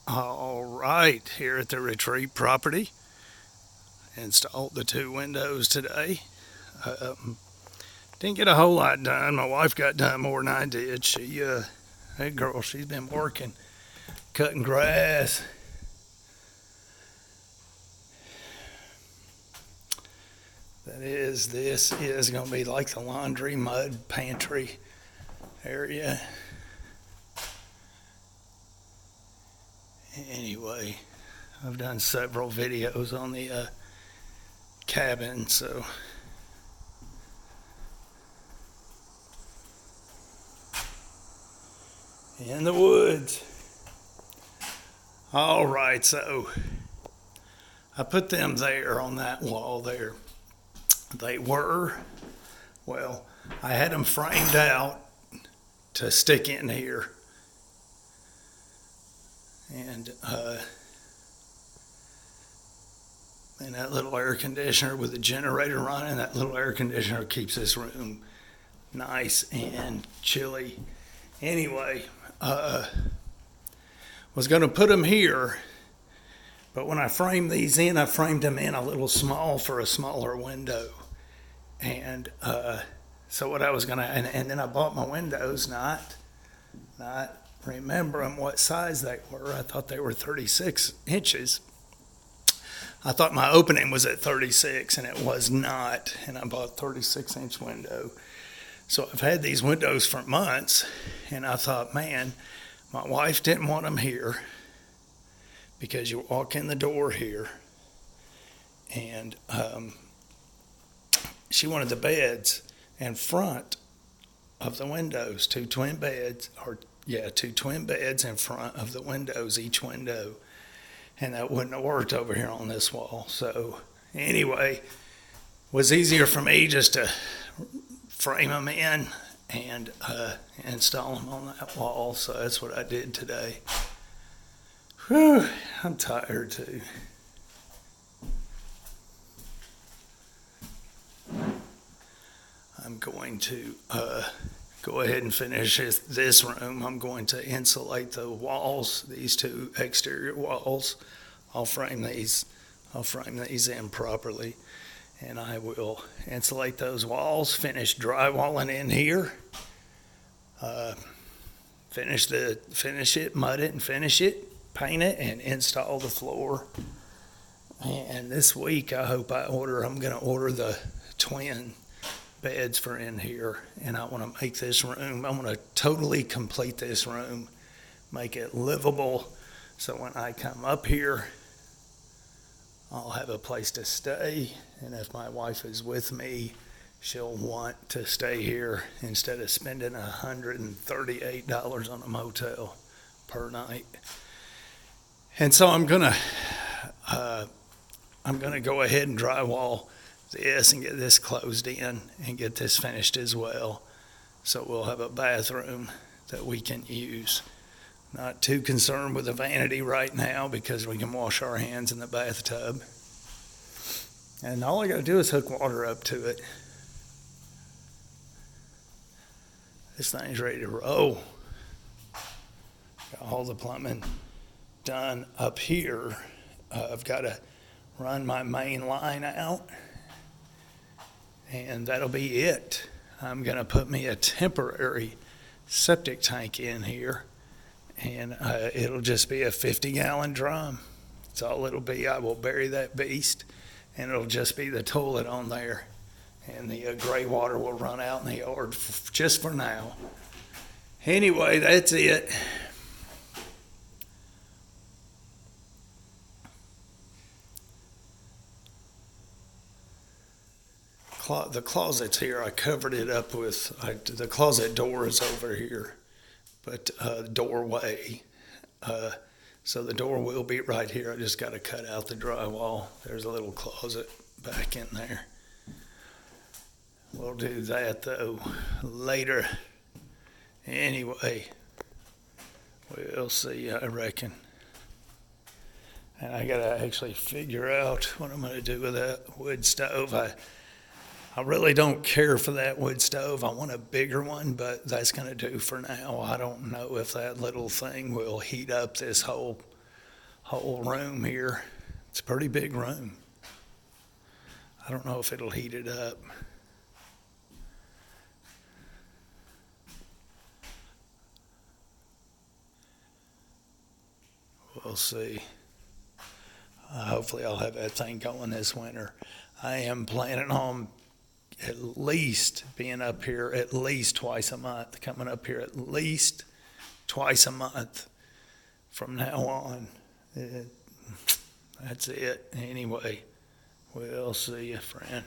All right, here at the retreat property, installed the two windows today. Um, didn't get a whole lot done. My wife got done more than I did. That girl, she's been working, cutting grass. This is going to be like the laundry mud pantry area. Anyway, I've done several videos on the cabin, so in the woods. All right, so I put them there on that wall there. They were, well, I had them framed out to stick in here. And that little air conditioner with the generator running, that little air conditioner keeps this room nice and chilly. Anyway, was going to put them here, but when I framed these in, I framed them in a little small for a smaller window. And so what I was going to, and then I bought my windows, not remembering what size they were. I thought they were 36 inches. I thought my opening was at 36, and it was not. And I bought a 36-inch window. So I've had these windows for months, and I thought, man, my wife didn't want them here because you walk in the door here, and she wanted the beds in front of the windows, two twin beds in front of the windows, each window. And that wouldn't have worked over here on this wall. So anyway, it was easier for me just to frame them in and install them on that wall. So that's what I did today. Whew, I'm tired too. I'm going to go ahead and finish this room. I'm going to insulate the walls, these two exterior walls. I'll frame these in properly, and I will insulate those walls, finish drywalling in here, finish it, mud it and finish it, paint it, and install the floor. And this week I'm going to order the twin beds for in here, and I want to make this room, I want to totally complete this room, make it livable, so when I come up here, I'll have a place to stay, and if my wife is with me, she'll want to stay here instead of spending $138 on a motel per night. And so I'm gonna go ahead and drywall this and get this closed in and get this finished as well. So we'll have a bathroom that we can use. Not too concerned with the vanity right now because we can wash our hands in the bathtub. And all I got to do is hook water up to it. This thing's ready to roll. Got all the plumbing done up here. I've got to run my main line out, and that'll be it. I'm going to put me a temporary septic tank in here, and it'll just be a 50-gallon drum. That's all it'll be. I will bury that beast, and it'll just be the toilet on there, and the gray water will run out in the yard just for now. Anyway, that's it. The closet's here. I covered it up with, the closet door is over here, but doorway. So the door will be right here. I just got to cut out the drywall. There's a little closet back in there. We'll do that though later. Anyway, we'll see, I reckon. And I got to actually figure out what I'm going to do with that wood stove. I really don't care for that wood stove. I want a bigger one, but that's going to do for now. I don't know if that little thing will heat up this whole room here. It's a pretty big room. I don't know if it'll heat it up. We'll see. Hopefully I'll have that thing going this winter. I am planning on at least being up here at least twice a month, coming up here at least twice a month from now on. That's it. Anyway, we'll see you, friend.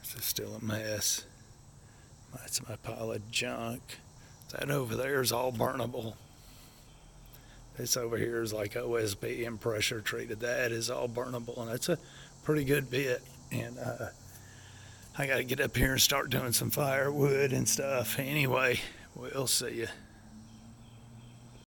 This is still a mess. That's my pile of junk. That over there is all burnable. This over here is like OSB and pressure treated. That is all burnable, and that's a pretty good bit. And I got to get up here and start doing some firewood and stuff. Anyway, we'll see you.